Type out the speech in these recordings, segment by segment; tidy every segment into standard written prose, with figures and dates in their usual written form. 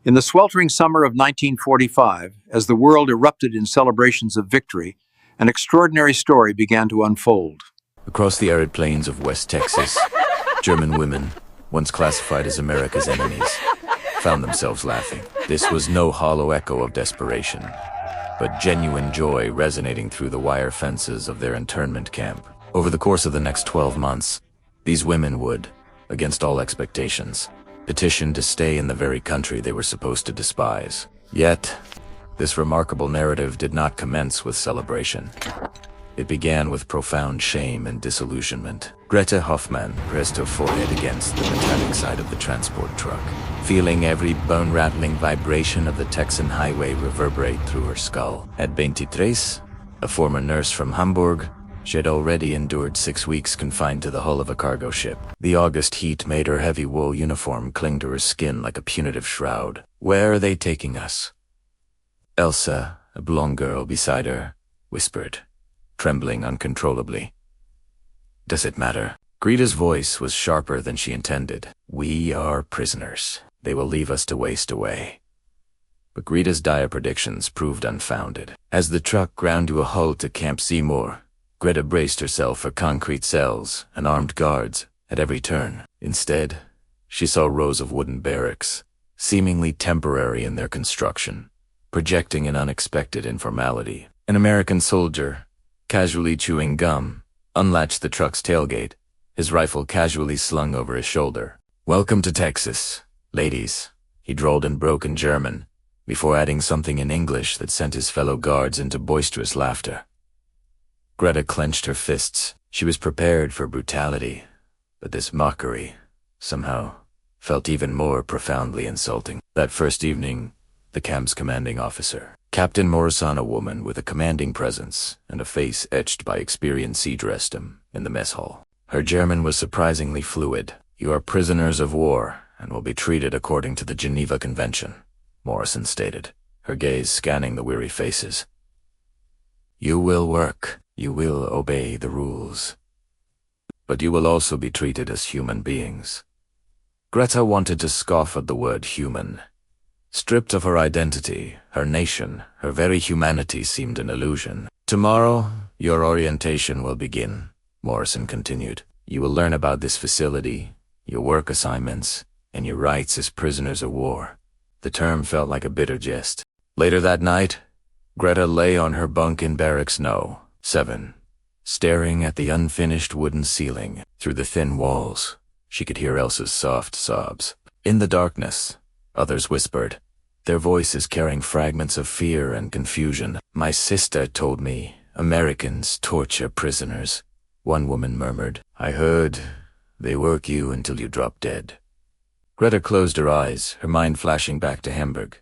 In the sweltering summer of 1945, as the world erupted in celebrations of victory, an extraordinary story began to unfold. Across the arid plains of West Texas, German women, once classified as America's enemies, found themselves laughing. This was no hollow echo of desperation, but genuine joy resonating through the wire fences of their internment camp. Over the course of the next 12 months, these women would, against all expectations, petition to stay in the very country they were supposed to despise. Yet, this remarkable narrative did not commence with celebration. It began with profound shame and disillusionment. Greta Hoffmann pressed her forehead against the metallic side of the transport truck, feeling every bone-rattling vibration of the Texan highway reverberate through her skull. At 23, a former nurse from Hamburg, she had already endured 6 weeks confined to the hull of a cargo ship. The August heat made her heavy wool uniform cling to her skin like a punitive shroud. "Where are they taking us?" Elsa, a blonde girl beside her, whispered, trembling uncontrollably. "Does it matter?" Greta's voice was sharper than she intended. "We are prisoners. They will leave us to waste away." But Greta's dire predictions proved unfounded. As the truck ground to a halt at Camp Seymour, Greta braced herself for concrete cells and armed guards at every turn. Instead, she saw rows of wooden barracks, seemingly temporary in their construction, projecting an unexpected informality. An American soldier, casually chewing gum, unlatched the truck's tailgate, his rifle casually slung over his shoulder. "Welcome to Texas, ladies," he drawled in broken German, before adding something in English that sent his fellow guards into boisterous laughter. Greta clenched her fists. She was prepared for brutality, but this mockery, somehow, felt even more profoundly insulting. That first evening, the camp's commanding officer, Captain Morrison, a woman with a commanding presence and a face etched by experience, addressed him in the mess hall. Her German was surprisingly fluid. "You are prisoners of war and will be treated according to the Geneva Convention," Morrison stated, her gaze scanning the weary faces. "You will work. You will obey the rules. But you will also be treated as human beings." Greta wanted to scoff at the word human. Stripped of her identity, her nation, her very humanity seemed an illusion. "Tomorrow, your orientation will begin," Morrison continued. "You will learn about this facility, your work assignments, and your rights as prisoners of war." The term felt like a bitter jest. Later that night, Greta lay on her bunk in Barracks No. 7, staring at the unfinished wooden ceiling. Through the thin walls, she could hear Elsa's soft sobs. In the darkness, others whispered, their voices carrying fragments of fear and confusion. "My sister told me Americans torture prisoners," one woman murmured. "I heard they work you until you drop dead." Greta closed her eyes, her mind flashing back to Hamburg.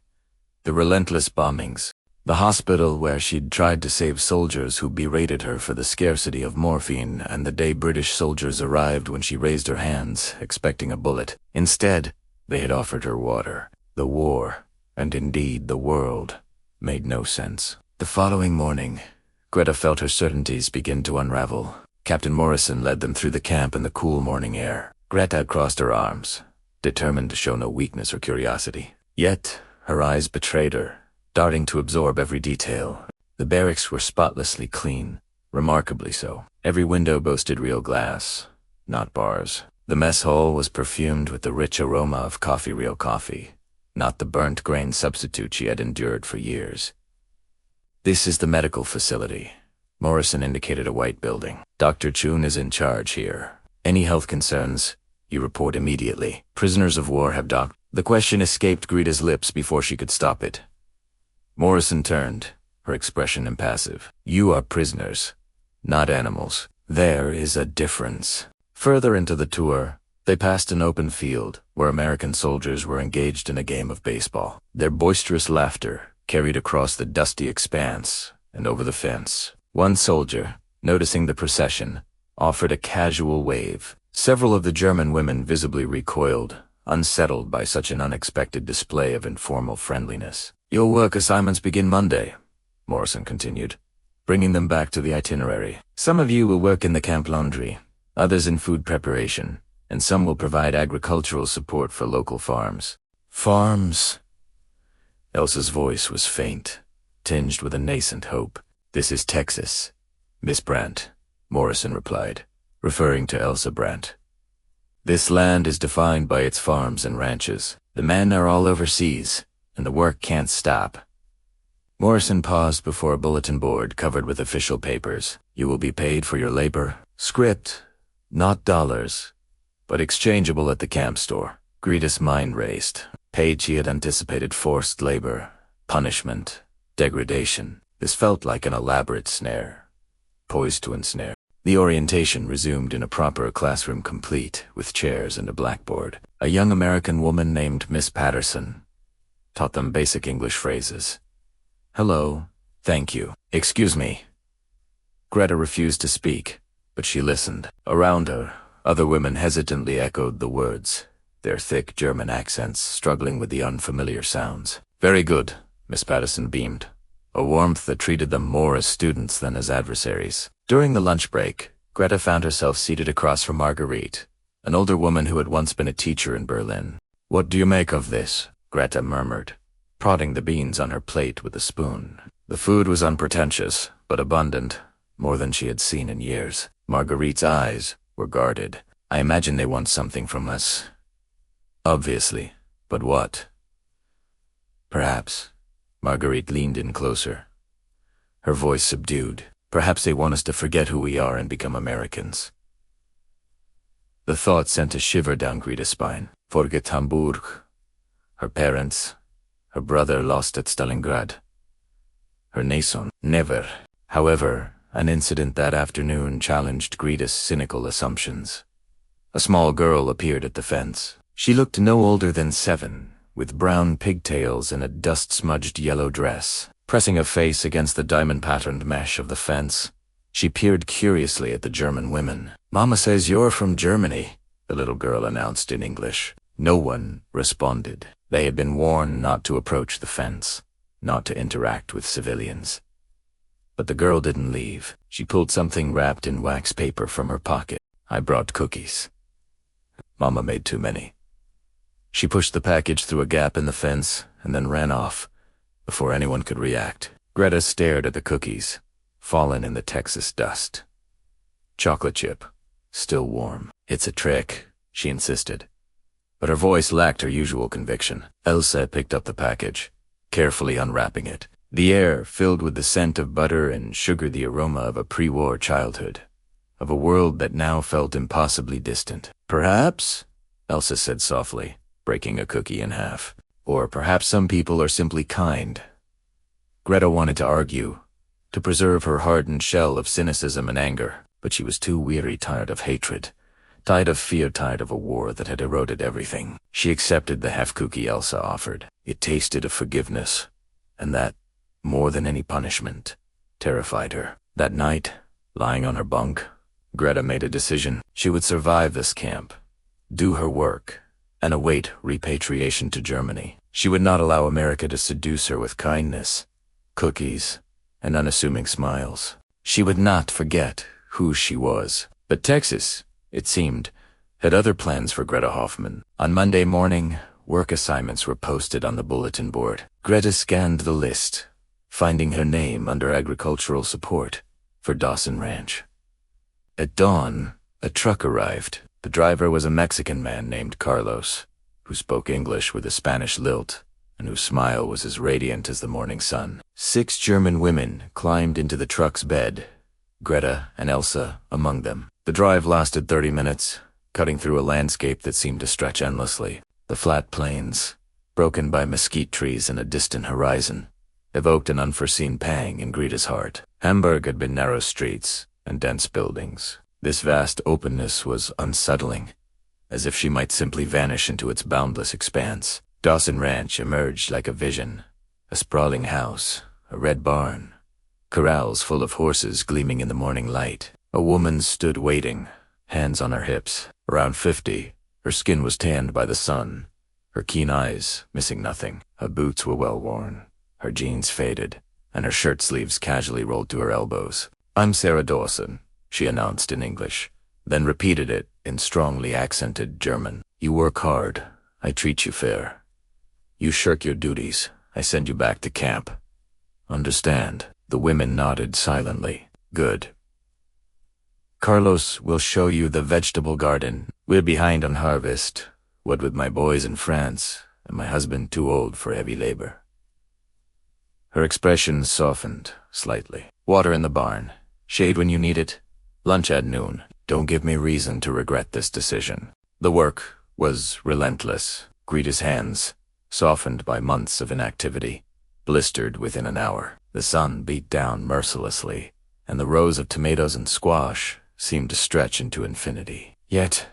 The relentless bombings. The hospital where she'd tried to save soldiers who berated her for the scarcity of morphine, and the day British soldiers arrived when she raised her hands, expecting a bullet. Instead, they had offered her water. The war, and indeed the world, made no sense. The following morning, Greta felt her certainties begin to unravel. Captain Morrison led them through the camp in the cool morning air. Greta crossed her arms, determined to show no weakness or curiosity. Yet, her eyes betrayed her, darting to absorb every detail. The barracks were spotlessly clean, remarkably so. Every window boasted real glass, not bars. The mess hall was perfumed with the rich aroma of real coffee, not the burnt grain substitute she had endured for years. "This is the medical facility." Morrison indicated a white building. "Dr. Chun is in charge here. Any health concerns, you report immediately. Prisoners of war have docked." The question escaped Greta's lips before she could stop it. Morrison turned, her expression impassive. "You are prisoners, not animals. There is a difference." Further into the tour, they passed an open field where American soldiers were engaged in a game of baseball. Their boisterous laughter carried across the dusty expanse and over the fence. One soldier, noticing the procession, offered a casual wave. Several of the German women visibly recoiled, unsettled by such an unexpected display of informal friendliness. "Your work assignments begin Monday," Morrison continued, bringing them back to the itinerary. "Some of you will work in the camp laundry, others in food preparation, and some will provide agricultural support for local farms." "Farms?" Elsa's voice was faint, tinged with a nascent hope. "This is Texas, Miss Brandt," Morrison replied, referring to Elsa Brandt. "This land is defined by its farms and ranches. The men are all overseas, and the work can't stop." Morrison paused before a bulletin board covered with official papers. "You will be paid for your labor. Script, not dollars, but exchangeable at the camp store." Greta's mind raced. Paid she had anticipated forced labor, punishment, degradation. This felt like an elaborate snare, poised to ensnare. The orientation resumed in a proper classroom complete, with chairs and a blackboard. A young American woman named Miss Patterson taught them basic English phrases. "Hello, thank you, excuse me." Greta refused to speak, but she listened. Around her, other women hesitantly echoed the words, their thick German accents struggling with the unfamiliar sounds. "Very good," Miss Patterson beamed, a warmth that treated them more as students than as adversaries. During the lunch break, Greta found herself seated across from Marguerite, an older woman who had once been a teacher in Berlin. "What do you make of this?" Greta murmured, prodding the beans on her plate with a spoon. The food was unpretentious, but abundant, more than she had seen in years. Marguerite's eyes were guarded. "I imagine they want something from us." "Obviously, but what?" "Perhaps." Marguerite leaned in closer, her voice subdued. "Perhaps they want us to forget who we are and become Americans." The thought sent a shiver down Greta's spine. Forget Hamburg, her parents, her brother lost at Stalingrad, her nation, never. However, an incident that afternoon challenged Greta's cynical assumptions. A small girl appeared at the fence. She looked no older than 7, with brown pigtails and a dust-smudged yellow dress. Pressing a face against the diamond-patterned mesh of the fence, she peered curiously at the German women. "Mama says you're from Germany," the little girl announced in English. No one responded. They had been warned not to approach the fence, not to interact with civilians. But the girl didn't leave. She pulled something wrapped in wax paper from her pocket. "I brought cookies. Mama made too many." She pushed the package through a gap in the fence and then ran off, before anyone could react. Greta stared at the cookies, fallen in the Texas dust. Chocolate chip, still warm. "It's a trick," she insisted. But her voice lacked her usual conviction. Elsa picked up the package, carefully unwrapping it. The air filled with the scent of butter and sugar, the aroma of a pre-war childhood, of a world that now felt impossibly distant. "Perhaps," Elsa said softly, breaking a cookie in half. "Or perhaps some people are simply kind." Greta wanted to argue, to preserve her hardened shell of cynicism and anger, but she was too weary, tired of hatred, tired of fear, tired of a war that had eroded everything. She accepted the half-cookie Elsa offered. It tasted of forgiveness, and that, more than any punishment, terrified her. That night, lying on her bunk, Greta made a decision. She would survive this camp, do her work, and await repatriation to Germany. She would not allow America to seduce her with kindness, cookies, and unassuming smiles. She would not forget who she was. But Texas, it seemed, had other plans for Greta Hoffmann. On Monday morning, work assignments were posted on the bulletin board. Greta scanned the list, finding her name under agricultural support for Dawson Ranch. At dawn, a truck arrived. The driver was a Mexican man named Carlos, who spoke English with a Spanish lilt, and whose smile was as radiant as the morning sun. 6 German women climbed into the truck's bed, Greta and Elsa among them. The drive lasted 30 minutes, cutting through a landscape that seemed to stretch endlessly. The flat plains, broken by mesquite trees and a distant horizon, evoked an unforeseen pang in Greta's heart. Hamburg had been narrow streets and dense buildings. This vast openness was unsettling, as if she might simply vanish into its boundless expanse. Dawson Ranch emerged like a vision, a sprawling house, a red barn, corrals full of horses gleaming in the morning light. A woman stood waiting, hands on her hips. Around 50, her skin was tanned by the sun, her keen eyes missing nothing. Her boots were well worn, her jeans faded, and her shirt sleeves casually rolled to her elbows. "I'm Sarah Dawson," she announced in English, then repeated it in strongly accented German. "You work hard. I treat you fair. You shirk your duties. I send you back to camp. Understand? The women nodded silently. Good. Carlos will show you the vegetable garden. We're behind on harvest, what with my boys in France and my husband too old for heavy labor. Her expression softened slightly. Water in the barn. Shade when you need it. Lunch at noon. Don't give me reason to regret this decision. The work was relentless. Greta's hands, softened by months of inactivity, blistered within an hour. The sun beat down mercilessly, and the rows of tomatoes and squash seemed to stretch into infinity. Yet,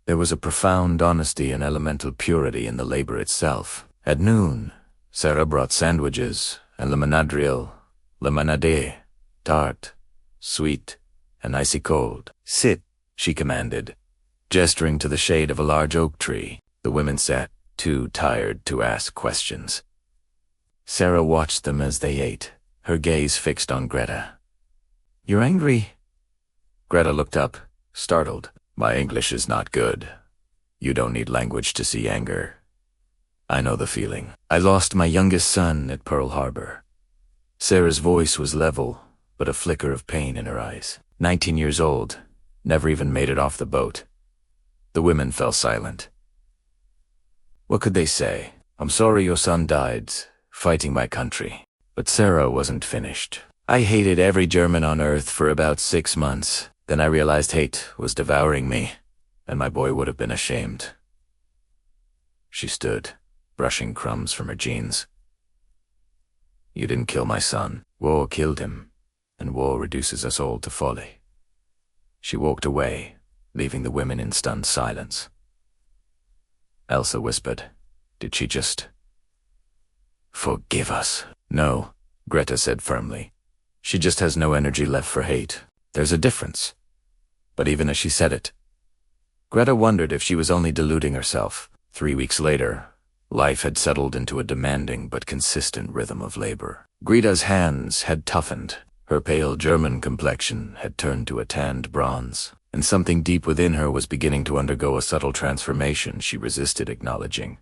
there was a profound honesty and elemental purity in the labor itself. At noon, Sarah brought sandwiches and lemonade, tart, sweet, and icy cold. Sit, she commanded, gesturing to the shade of a large oak tree. The women sat, too tired to ask questions. Sarah watched them as they ate, her gaze fixed on Greta. "You're angry?" Greta looked up, startled. "My English is not good. You don't need language to see anger. I know the feeling. I lost my youngest son at Pearl Harbor." Sarah's voice was level, but a flicker of pain in her eyes. 19 years old, never even made it off the boat. The women fell silent. What could they say? "I'm sorry your son died, fighting my country." But Sarah wasn't finished. "I hated every German on earth for about 6 months. Then I realized hate was devouring me, and my boy would have been ashamed." She stood, brushing crumbs from her jeans. "You didn't kill my son. War killed him, and war reduces us all to folly." She walked away, leaving the women in stunned silence. Elsa whispered, "Did she just forgive us?" "No," Greta said firmly. "She just has no energy left for hate. There's a difference." But even as she said it, Greta wondered if she was only deluding herself. 3 weeks later, life had settled into a demanding but consistent rhythm of labor. Greta's hands had toughened. Her pale German complexion had turned to a tanned bronze, and something deep within her was beginning to undergo a subtle transformation she resisted acknowledging.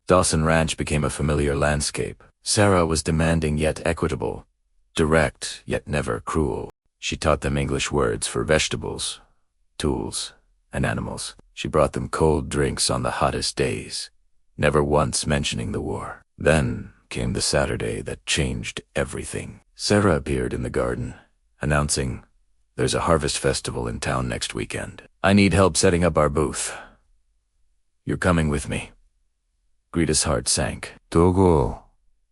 Dawson Ranch became a familiar landscape. Sarah was demanding yet equitable, direct yet never cruel. She taught them English words for vegetables, tools, and animals. She brought them cold drinks on the hottest days, never once mentioning the war. Then came the Saturday that changed everything. Sarah appeared in the garden, announcing, "There's a harvest festival in town next weekend. I need help setting up our booth. You're coming with me." Greta's heart sank. "Togo,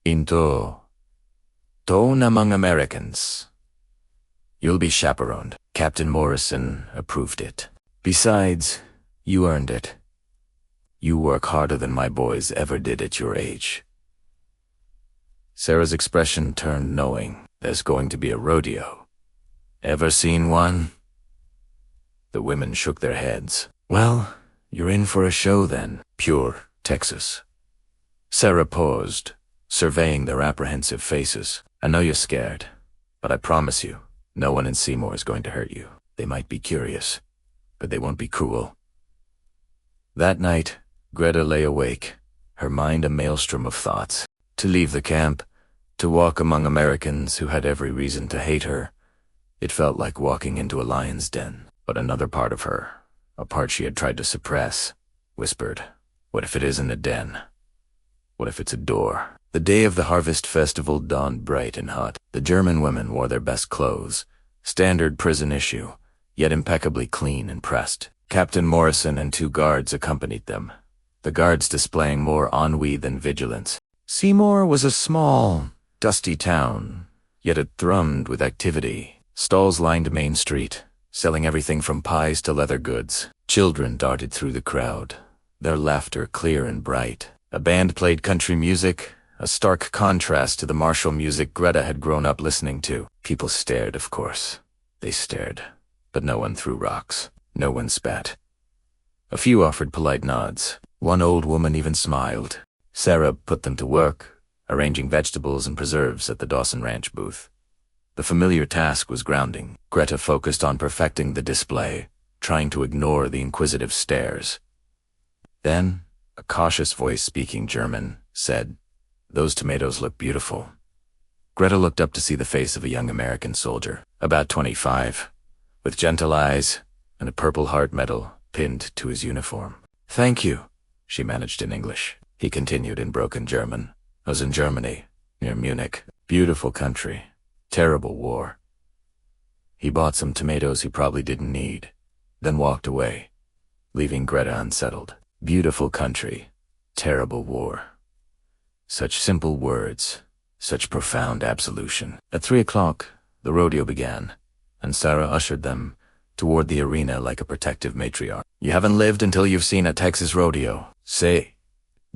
into, tone among Americans. You'll be chaperoned." Captain Morrison approved it. "Besides, you earned it. You work harder than my boys ever did at your age." Sarah's expression turned knowing. "There's going to be a rodeo. Ever seen one?" The women shook their heads. "Well, you're in for a show then." "Pure, Texas." Sarah paused, surveying their apprehensive faces. "I know you're scared, but I promise you, no one in Seymour is going to hurt you. They might be curious, but they won't be cruel." That night, Greta lay awake, her mind a maelstrom of thoughts. To leave the camp, to walk among Americans who had every reason to hate her, it felt like walking into a lion's den. But another part of her, a part she had tried to suppress, whispered, "What if it isn't a den? What if it's a door?" The day of the harvest festival dawned bright and hot. The German women wore their best clothes, standard prison issue, yet impeccably clean and pressed. Captain Morrison and 2 guards accompanied them, the guards displaying more ennui than vigilance. Seymour was a small, dusty town, yet it thrummed with activity. Stalls lined Main Street, selling everything from pies to leather goods. Children darted through the crowd, their laughter clear and bright. A band played country music, a stark contrast to the martial music Greta had grown up listening to. People stared, of course. They stared, but no one threw rocks. No one spat. A few offered polite nods. One old woman even smiled. Sarah put them to work, arranging vegetables and preserves at the Dawson Ranch booth. The familiar task was grounding. Greta focused on perfecting the display, trying to ignore the inquisitive stares. Then, a cautious voice speaking German said, Those tomatoes look beautiful. Greta looked up to see the face of a young American soldier, about 25, with gentle eyes and a Purple Heart medal pinned to his uniform. "Thank you," she managed in English. He continued in broken German. "I was in Germany, near Munich. Beautiful country. Terrible war." He bought some tomatoes he probably didn't need, then walked away, leaving Greta unsettled. Beautiful country. Terrible war. Such simple words. Such profound absolution. At 3 o'clock, the rodeo began, and Sarah ushered them toward the arena like a protective matriarch. "You haven't lived until you've seen a Texas rodeo. Say,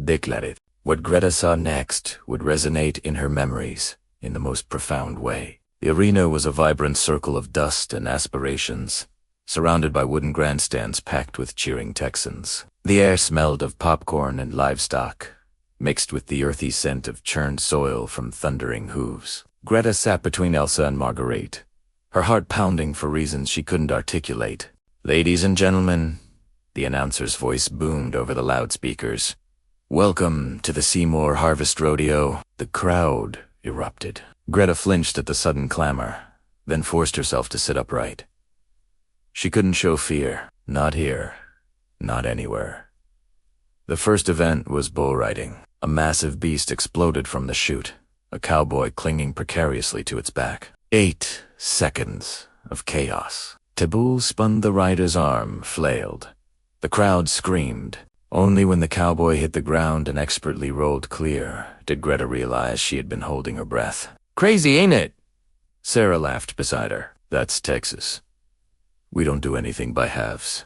declared. What Greta saw next would resonate in her memories in the most profound way. The arena was a vibrant circle of dust and aspirations, surrounded by wooden grandstands packed with cheering Texans. The air smelled of popcorn and livestock, mixed with the earthy scent of churned soil from thundering hooves. Greta sat between Elsa and Marguerite, her heart pounding for reasons she couldn't articulate. "Ladies and gentlemen," the announcer's voice boomed over the loudspeakers, "welcome to the Seymour Harvest Rodeo." The crowd erupted. Greta flinched at the sudden clamor, then forced herself to sit upright. She couldn't show fear. Not here. Not anywhere. The first event was bull riding. A massive beast exploded from the chute, a cowboy clinging precariously to its back. 8 seconds of chaos. Taboo spun the rider's arm, flailed. The crowd screamed. Only when the cowboy hit the ground and expertly rolled clear did Greta realize she had been holding her breath. "Crazy, ain't it?" Sarah laughed beside her. "That's Texas. We don't do anything by halves."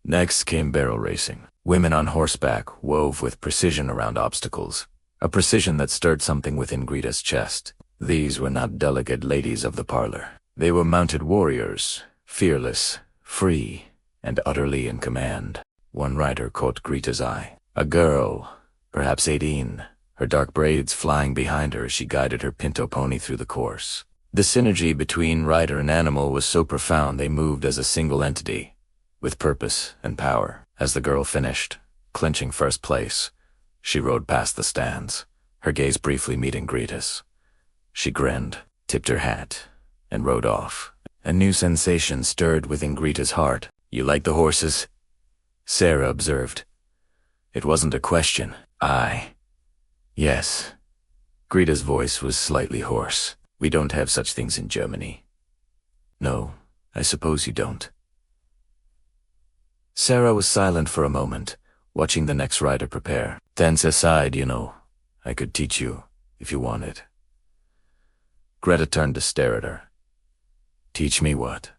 Next came barrel racing. Women on horseback wove with precision around obstacles, a precision that stirred something within Greta's chest. These were not delicate ladies of the parlor. They were mounted warriors, fearless, free, and utterly in command. One rider caught Greta's eye. A girl, perhaps 18, her dark braids flying behind her as she guided her pinto pony through the course. The synergy between rider and animal was so profound they moved as a single entity, with purpose and power. As the girl finished, clinching first place, she rode past the stands, her gaze briefly meeting Greta's. She grinned, tipped her hat, and rode off. A new sensation stirred within Greta's heart. "You like the horses?" Sarah observed. It wasn't a question. Yes. Greta's voice was slightly hoarse. "We don't have such things in Germany." "No, I suppose you don't." Sarah was silent for a moment, watching the next rider prepare. "Dance aside, you know. I could teach you, if you wanted." Greta turned to stare at her. "Teach me what?"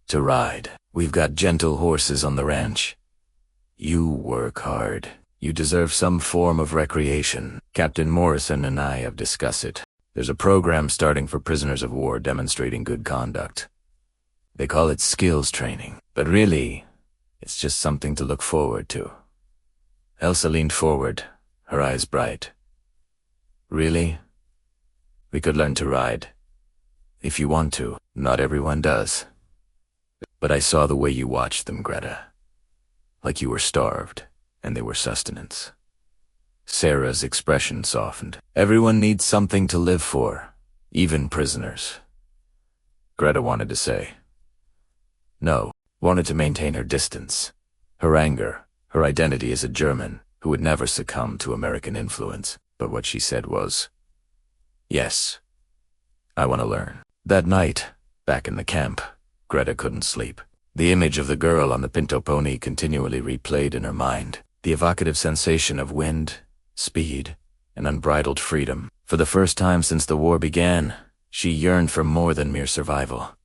"To ride. We've got gentle horses on the ranch. You work hard. You deserve some form of recreation. Captain Morrison and I have discussed it. There's a program starting for prisoners of war demonstrating good conduct. They call it skills training, but really, it's just something to look forward to." Elsa leaned forward, her eyes bright. "Really? We could learn to ride. If you want to. Not everyone does. But I saw the way you watched them, Greta. Like you were starved, and they were sustenance." Sarah's expression softened. "Everyone needs something to live for, even prisoners." Greta wanted to say no, wanted to maintain her distance, her anger, her identity as a German who would never succumb to American influence. But what she said was, "Yes, I want to learn." That night, back in the camp, Greta couldn't sleep. The image of the girl on the pinto pony continually replayed in her mind, the evocative sensation of wind, speed, and unbridled freedom. For the first time since the war began, she yearned for more than mere survival.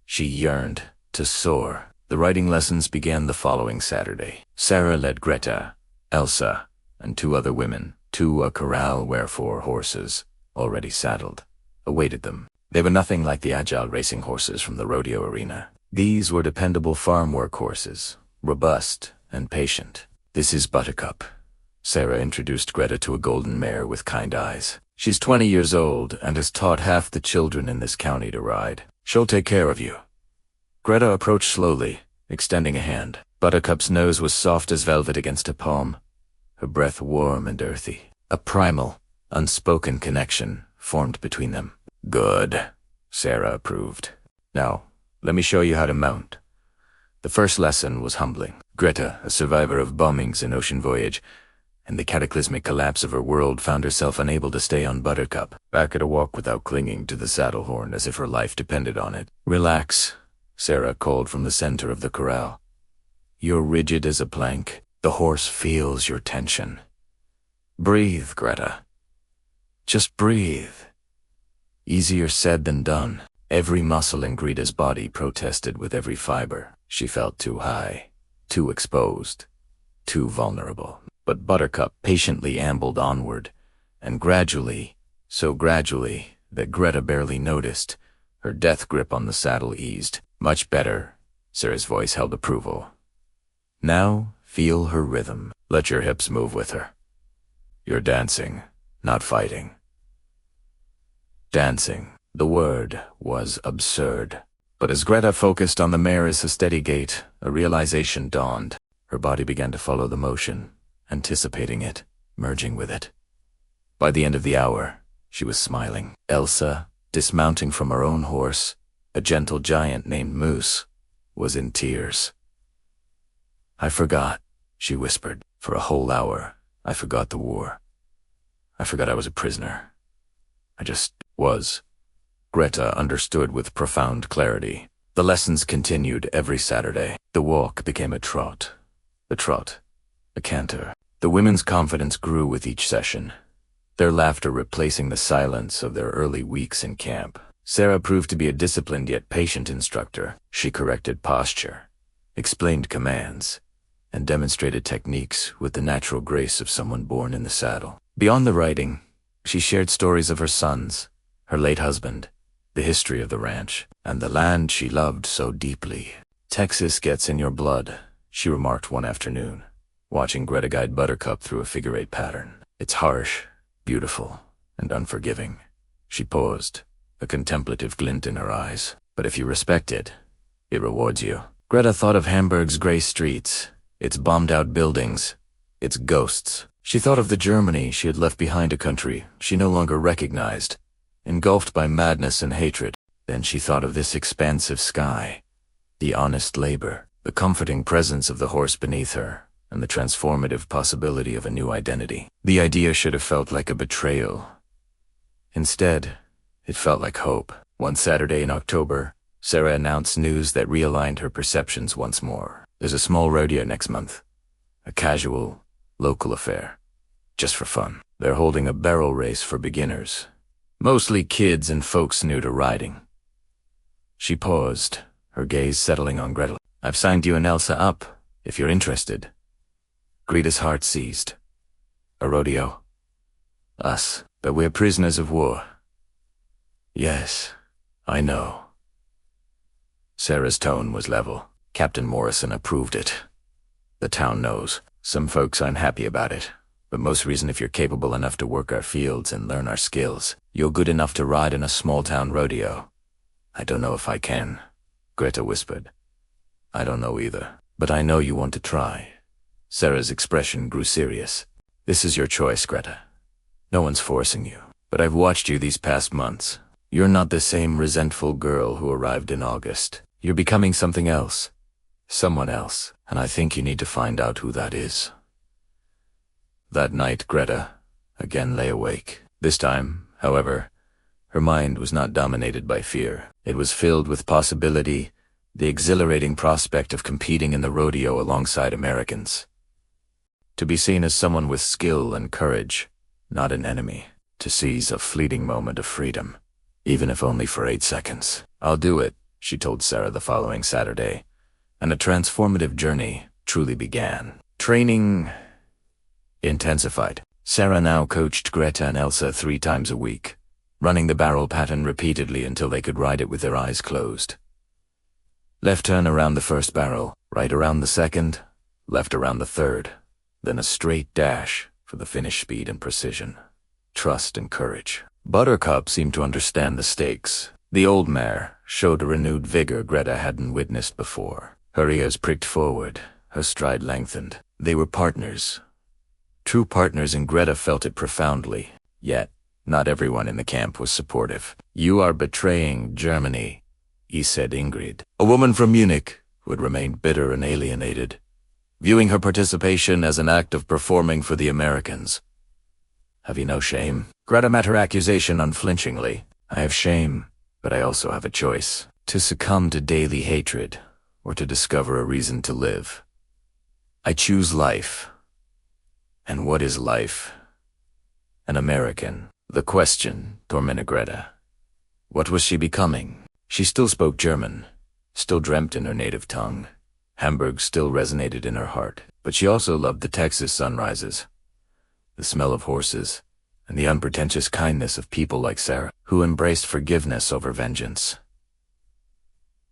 She yearned to soar. The riding lessons began the following Saturday. Sarah led Greta, Elsa, and 2 other women to a corral where 4 horses, already saddled, awaited them. They were nothing like the agile racing horses from the rodeo arena. These were dependable farm work horses, robust and patient. "This is Buttercup." Sarah introduced Greta to a golden mare with kind eyes. "She's 20 years old and has taught half the children in this county to ride. She'll take care of you." Greta approached slowly, extending a hand. Buttercup's nose was soft as velvet against her palm, her breath warm and earthy. A primal, unspoken connection formed between them. Good, Sarah approved. Now, let me show you how to mount. The first lesson was humbling. Greta, a survivor of bombings and ocean voyage, and the cataclysmic collapse of her world, found herself unable to stay on Buttercup, back at a walk without clinging to the saddle horn as if her life depended on it. Relax, Sarah called from the center of the corral. You're rigid as a plank. The horse feels your tension. Breathe, Greta. Just breathe. Easier said than done. Every muscle in Greta's body protested with every fiber. She felt too high, too exposed, too vulnerable. But Buttercup patiently ambled onward, and gradually, so gradually that Greta barely noticed, her death grip on the saddle eased. Much better, Sarah's voice held approval. Now, feel her rhythm. Let your hips move with her. You're dancing, not fighting. Dancing. The word was absurd. But as Greta focused on the mare's steady gait, a realization dawned. Her body began to follow the motion, anticipating it, merging with it. By the end of the hour, she was smiling. Elsa, dismounting from her own horse, a gentle giant named Moose, was in tears. I forgot, she whispered. For a whole hour, I forgot the war. I forgot I was a prisoner. I just was. Greta understood with profound clarity. The lessons continued every Saturday. The walk became a trot. A trot. A canter. The women's confidence grew with each session, their laughter replacing the silence of their early weeks in camp. Sarah proved to be a disciplined yet patient instructor. She corrected posture, explained commands, and demonstrated techniques with the natural grace of someone born in the saddle. Beyond the riding, she shared stories of her sons, her late husband, the history of the ranch, and the land she loved so deeply. Texas gets in your blood, she remarked one afternoon, watching Greta guide Buttercup through a figure-8 pattern. It's harsh, beautiful, and unforgiving. She paused, a contemplative glint in her eyes. But if you respect it, it rewards you. Greta thought of Hamburg's gray streets, its bombed-out buildings, its ghosts. She thought of the Germany she had left behind, a country she no longer recognized, engulfed by madness and hatred. Then she thought of this expansive sky, the honest labor, the comforting presence of the horse beneath her, and the transformative possibility of a new identity. The idea should have felt like a betrayal. Instead, it felt like hope. One Saturday in October, Sarah announced news that realigned her perceptions once more. There's a small rodeo next month. A casual, local affair. Just for fun. They're holding a barrel race for beginners. Mostly kids and folks new to riding. She paused, her gaze settling on Gretel. I've signed you and Elsa up, if you're interested. Greta's heart seized. A rodeo. Us. But we're prisoners of war. Yes, I know. Sarah's tone was level. Captain Morrison approved it. The town knows. Some folks aren't happy about it, but most reason if you're capable enough to work our fields and learn our skills. You're good enough to ride in a small-town rodeo. I don't know if I can, Greta whispered. I don't know either, but I know you want to try. Sarah's expression grew serious. This is your choice, Greta. No one's forcing you, but I've watched you these past months. You're not the same resentful girl who arrived in August. You're becoming something else. Someone else, and I think you need to find out who that is. That night, Greta again lay awake. This time, however, her mind was not dominated by fear. It was filled with possibility, the exhilarating prospect of competing in the rodeo alongside Americans. To be seen as someone with skill and courage, not an enemy. To seize a fleeting moment of freedom, even if only for 8 seconds. I'll do it, she told Sarah the following Saturday, and a transformative journey truly began. Training intensified. Sarah now coached Greta and Elsa 3 times a week, running the barrel pattern repeatedly until they could ride it with their eyes closed. Left turn around the first barrel, right around the second, left around the third, then a straight dash for the finish speed and precision. Trust and courage. Buttercup seemed to understand the stakes. The old mare showed a renewed vigor Greta hadn't witnessed before. Her ears pricked forward, her stride lengthened. They were partners. True partners in Greta felt it profoundly, yet not everyone in the camp was supportive. "You are betraying Germany," said Ingrid, a woman from Munich who had remained bitter and alienated, viewing her participation as an act of performing for the Americans. "Have you no shame?" Greta met her accusation unflinchingly. "I have shame, but I also have a choice: to succumb to daily hatred, or to discover a reason to live. I choose life. And what is life? An American." The question tormented Greta. What was she becoming? She still spoke German, still dreamt in her native tongue. Hamburg still resonated in her heart, but she also loved the Texas sunrises, the smell of horses, and the unpretentious kindness of people like Sarah, who embraced forgiveness over vengeance.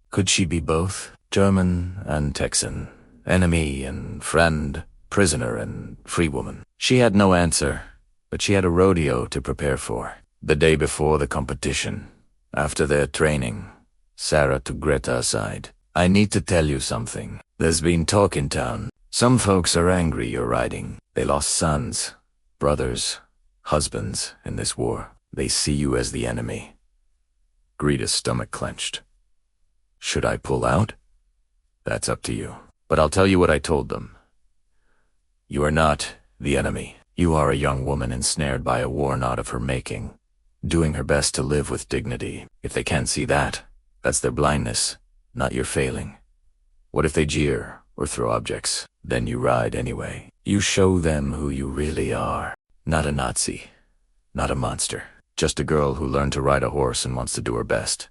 Could she be both? German and Texan, enemy and friend, prisoner and free woman. She had no answer, but she had a rodeo to prepare for. The day before the competition, after their training, Sarah took Greta aside. "I need to tell you something. There's been talk in town. Some folks are angry you're riding. They lost sons, brothers, husbands in this war. They see you as the enemy." Greta's stomach clenched. "Should I pull out?" "That's up to you. But I'll tell you what I told them. You are not the enemy. You are a young woman ensnared by a war not of her making, doing her best to live with dignity. If they can't see that, that's their blindness, not your failing. What if they jeer or throw objects? Then you ride anyway. You show them who you really are. Not a Nazi, not a monster. Just a girl who learned to ride a horse and wants to do her best."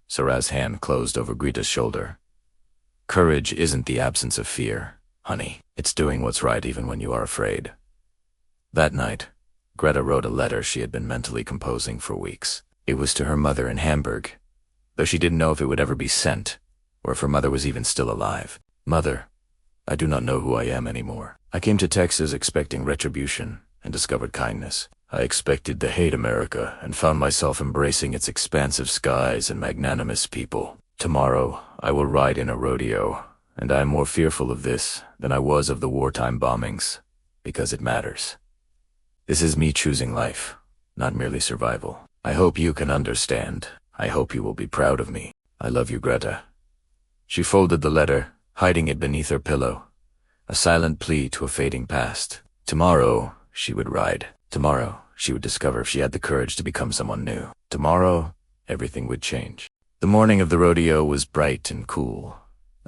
Sarah's hand closed over Greta's shoulder. "Courage isn't the absence of fear, honey. It's doing what's right even when you are afraid." That night, Greta wrote a letter she had been mentally composing for weeks. It was to her mother in Hamburg, though she didn't know if it would ever be sent, or if her mother was even still alive. "Mother, I do not know who I am anymore. I came to Texas expecting retribution and discovered kindness. I expected to hate America and found myself embracing its expansive skies and magnanimous people. Tomorrow, I will ride in a rodeo, and I am more fearful of this than I was of the wartime bombings, because it matters. This is me choosing life, not merely survival. I hope you can understand. I hope you will be proud of me. I love you, Greta." She folded the letter, hiding it beneath her pillow, a silent plea to a fading past. Tomorrow, she would ride. Tomorrow, she would discover if she had the courage to become someone new. Tomorrow, everything would change. The morning of the rodeo was bright and cool,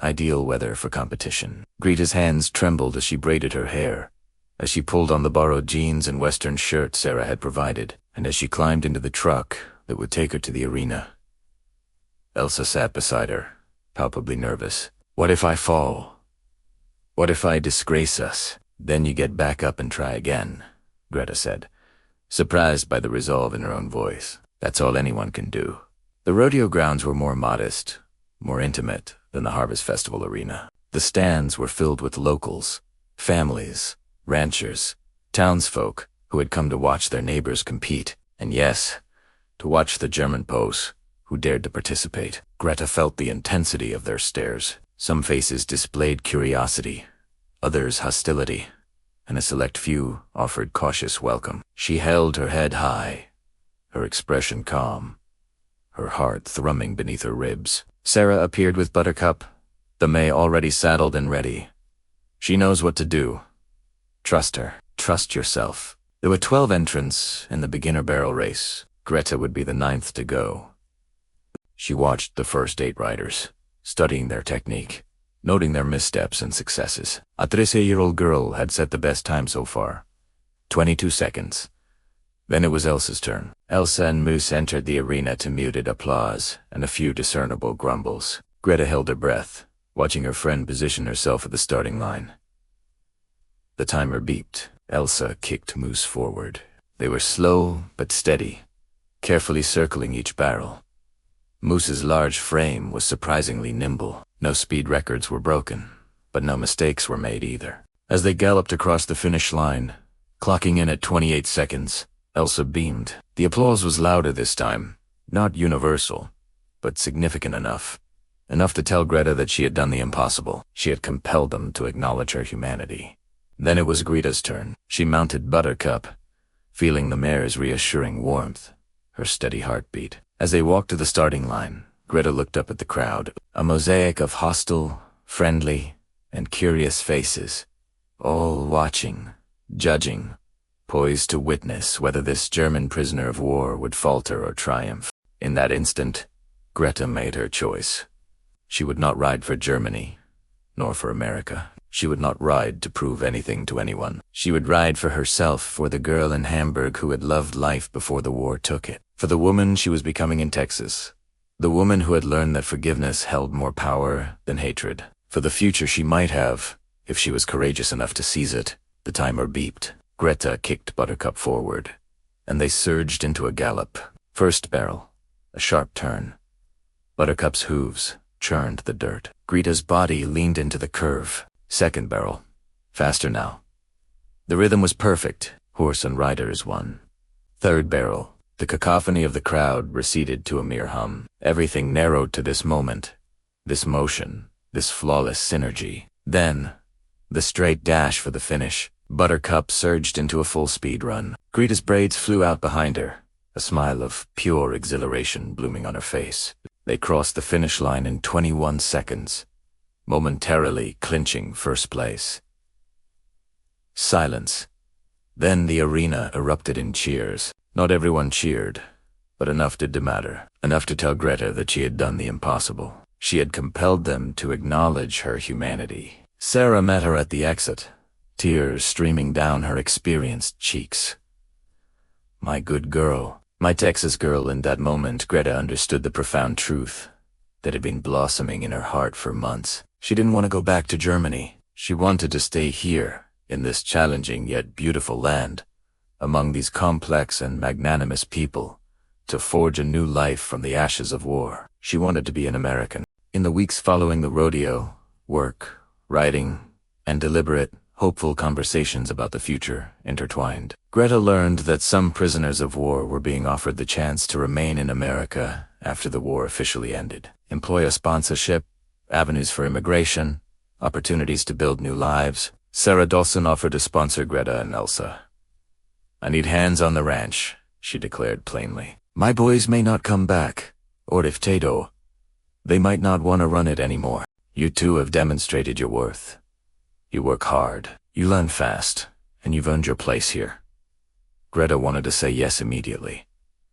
ideal weather for competition. Greta's hands trembled as she braided her hair, as she pulled on the borrowed jeans and western shirt Sarah had provided, and as she climbed into the truck that would take her to the arena. Elsa sat beside her, palpably nervous. "What if I fall? What if I disgrace us?" "Then you get back up and try again," Greta said, surprised by the resolve in her own voice. "That's all anyone can do." The rodeo grounds were more modest, more intimate than the Harvest Festival arena. The stands were filled with locals, families, ranchers, townsfolk who had come to watch their neighbors compete, and yes, to watch the German POWs who dared to participate. Greta felt the intensity of their stares. Some faces displayed curiosity, others hostility, and a select few offered cautious welcome. She held her head high, her expression calm, her heart thrumming beneath her ribs. Sarah appeared with Buttercup, the May already saddled and ready. "She knows what to do. Trust her. Trust yourself." There were 12 entrants in the beginner barrel race. Greta would be the 9th to go. She watched the first 8 riders, studying their technique, noting their missteps and successes. A 13-year-old girl had set the best time so far, 22 seconds. Then it was Elsa's turn. Elsa and Moose entered the arena to muted applause and a few discernible grumbles. Greta held her breath, watching her friend position herself at the starting line. The timer beeped. Elsa kicked Moose forward. They were slow but steady, carefully circling each barrel. Moose's large frame was surprisingly nimble. No speed records were broken, but no mistakes were made either. As they galloped across the finish line, clocking in at 28 seconds, Elsa beamed. The applause was louder this time, not universal, but significant enough. Enough to tell Greta that she had done the impossible. She had compelled them to acknowledge her humanity. Then it was Greta's turn. She mounted Buttercup, feeling the mare's reassuring warmth, her steady heartbeat. As they walked to the starting line, Greta looked up at the crowd, a mosaic of hostile, friendly, and curious faces, all watching, judging, poised to witness whether this German prisoner of war would falter or triumph. In that instant, Greta made her choice. She would not ride for Germany, nor for America. She would not ride to prove anything to anyone. She would ride for herself, for the girl in Hamburg who had loved life before the war took it, for the woman she was becoming in Texas, the woman who had learned that forgiveness held more power than hatred, for the future she might have, if she was courageous enough to seize it. The timer beeped. Greta kicked Buttercup forward, and they surged into a gallop. First barrel, a sharp turn. Buttercup's hooves churned the dirt. Greta's body leaned into the curve. Second barrel, faster now. The rhythm was perfect. Horse and rider as one. Third barrel, the cacophony of the crowd receded to a mere hum. Everything narrowed to this moment, this motion, this flawless synergy. Then, the straight dash for the finish. Buttercup surged into a full-speed run. Greta's braids flew out behind her, a smile of pure exhilaration blooming on her face. They crossed the finish line in 21 seconds, momentarily clinching first place. Silence. Then the arena erupted in cheers. Not everyone cheered, but enough did to matter. Enough to tell Greta that she had done the impossible. She had compelled them to acknowledge her humanity. Sarah met her at the exit, tears streaming down her experienced cheeks. My good girl, my Texas girl. In that moment, Greta understood the profound truth that had been blossoming in her heart for months. She didn't want to go back to Germany. She wanted to stay here, in this challenging yet beautiful land, among these complex and magnanimous people, to forge a new life from the ashes of war. She wanted to be an American. In the weeks following the rodeo, work, writing, and deliberate, hopeful conversations about the future intertwined. Greta learned that some prisoners of war were being offered the chance to remain in America after the war officially ended. Employer sponsorship, avenues for immigration, opportunities to build new lives. Sarah Dawson offered to sponsor Greta and Elsa. I need hands on the ranch, she declared plainly. My boys may not come back, or if they do, they might not want to run it anymore. You two have demonstrated your worth. You work hard, you learn fast, and you've earned your place here. Greta wanted to say yes immediately,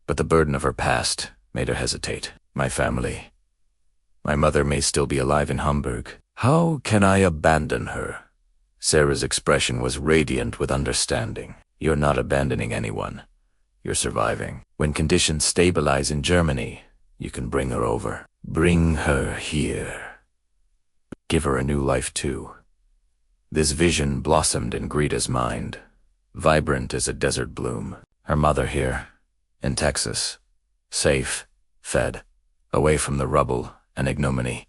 but the burden of her past made her hesitate. My family. My mother may still be alive in Hamburg. How can I abandon her? Sarah's expression was radiant with understanding. You're not abandoning anyone. You're surviving. When conditions stabilize in Germany, you can bring her over. Bring her here. Give her a new life too. This vision blossomed in Greta's mind, vibrant as a desert bloom. Her mother here, in Texas, safe, fed, away from the rubble and ignominy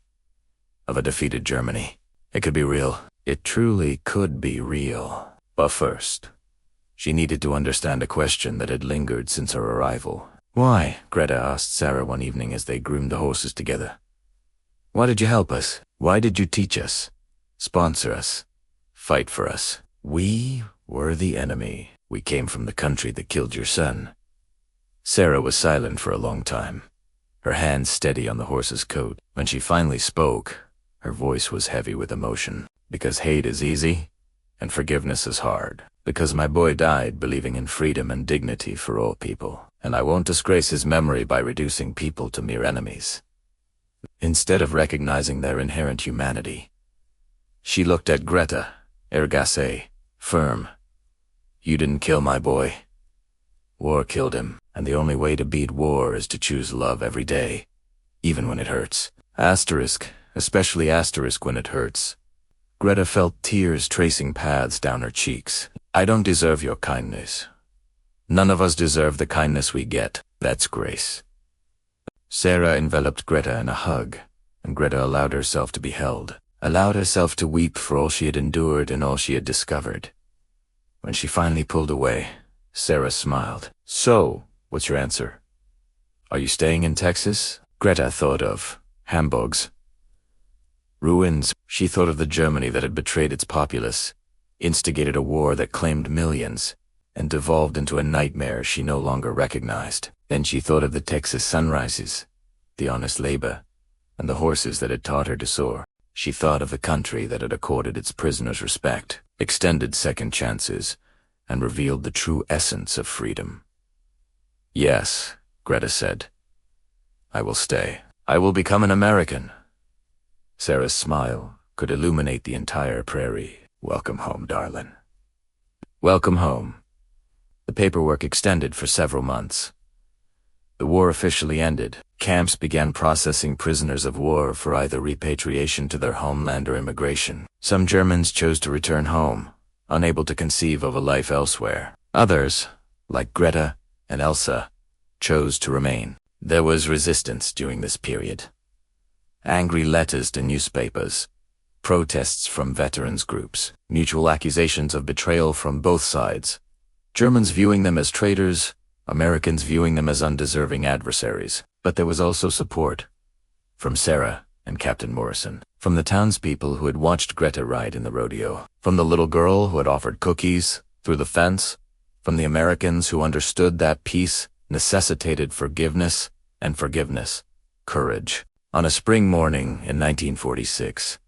of a defeated Germany. It could be real. It truly could be real. But first, she needed to understand a question that had lingered since her arrival. Why? Greta asked Sarah one evening as they groomed the horses together. Why did you help us? Why did you teach us? Sponsor us? Fight for us? We were the enemy. We came from the country that killed your son. Sarah was silent for a long time, her hands steady on the horse's coat. When she finally spoke, her voice was heavy with emotion. Because hate is easy, and forgiveness is hard. Because my boy died believing in freedom and dignity for all people, and I won't disgrace his memory by reducing people to mere enemies. Instead of recognizing their inherent humanity, she looked at Greta, ergasse, firm. You didn't kill my boy. War killed him, and the only way to beat war is to choose love every day, even when it hurts. Asterisk, especially asterisk when it hurts. Greta felt tears tracing paths down her cheeks. I don't deserve your kindness. None of us deserve the kindness we get. That's grace. Sarah enveloped Greta in a hug, and Greta allowed herself to be held, allowed herself to weep for all she had endured and all she had discovered. When she finally pulled away, Sarah smiled. So, what's your answer? Are you staying in Texas? Greta thought of Hamburg's ruins. She thought of the Germany that had betrayed its populace, instigated a war that claimed millions, and devolved into a nightmare she no longer recognized. Then she thought of the Texas sunrises, the honest labor, and the horses that had taught her to soar. She thought of the country that had accorded its prisoners respect, extended second chances, and revealed the true essence of freedom. "Yes," Greta said. "I will stay. I will become an American." Sarah's smile could illuminate the entire prairie. "Welcome home, darling." Welcome home. The paperwork extended for several months. The war officially ended. Camps began processing prisoners of war for either repatriation to their homeland or immigration. Some Germans chose to return home, unable to conceive of a life elsewhere. Others, like Greta and Elsa, chose to remain. There was resistance during this period. Angry letters to newspapers, protests from veterans groups, mutual accusations of betrayal from both sides. Germans viewing them as traitors, Americans viewing them as undeserving adversaries. But there was also support. From Sarah and Captain Morrison. From the townspeople who had watched Greta ride in the rodeo. From the little girl who had offered cookies through the fence. From the Americans who understood that peace necessitated forgiveness, and forgiveness, courage. On a spring morning in 1946,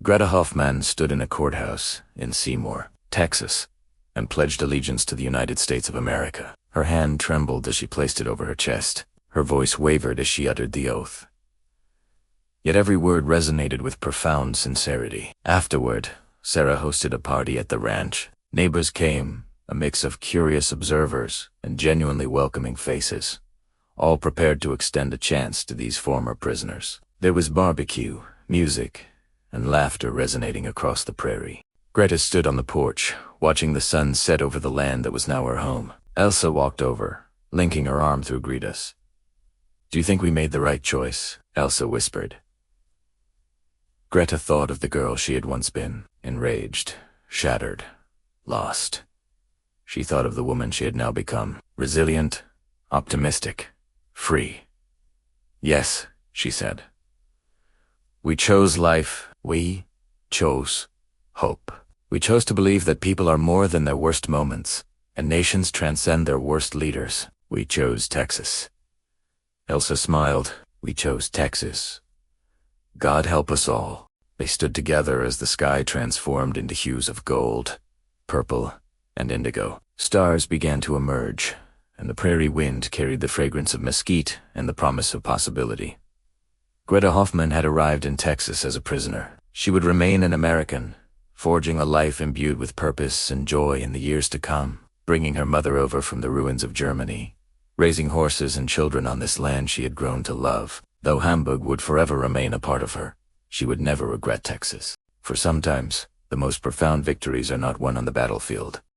Greta Hoffmann stood in a courthouse in Seymour, Texas, and pledged allegiance to the United States of America. Her hand trembled as she placed it over her chest. Her voice wavered as she uttered the oath. Yet every word resonated with profound sincerity. Afterward, Sarah hosted a party at the ranch. Neighbors came, a mix of curious observers and genuinely welcoming faces, all prepared to extend a chance to these former prisoners. There was barbecue, music, and laughter resonating across the prairie. Greta stood on the porch, watching the sun set over the land that was now her home. Elsa walked over, linking her arm through Greta's. "Do you think we made the right choice?" Elsa whispered. Greta thought of the girl she had once been, enraged, shattered, lost. She thought of the woman she had now become, resilient, optimistic, free. "Yes," she said. "We chose life. We chose hope. We chose to believe that people are more than their worst moments, and nations transcend their worst leaders. We chose Texas." Elsa smiled. "We chose Texas. God help us all." They stood together as the sky transformed into hues of gold, purple, and indigo. Stars began to emerge, and the prairie wind carried the fragrance of mesquite and the promise of possibility. Greta Hoffmann had arrived in Texas as a prisoner. She would remain an American, forging a life imbued with purpose and joy in the years to come, bringing her mother over from the ruins of Germany, raising horses and children on this land she had grown to love. Though Hamburg would forever remain a part of her, she would never regret Texas. For sometimes, the most profound victories are not won on the battlefield.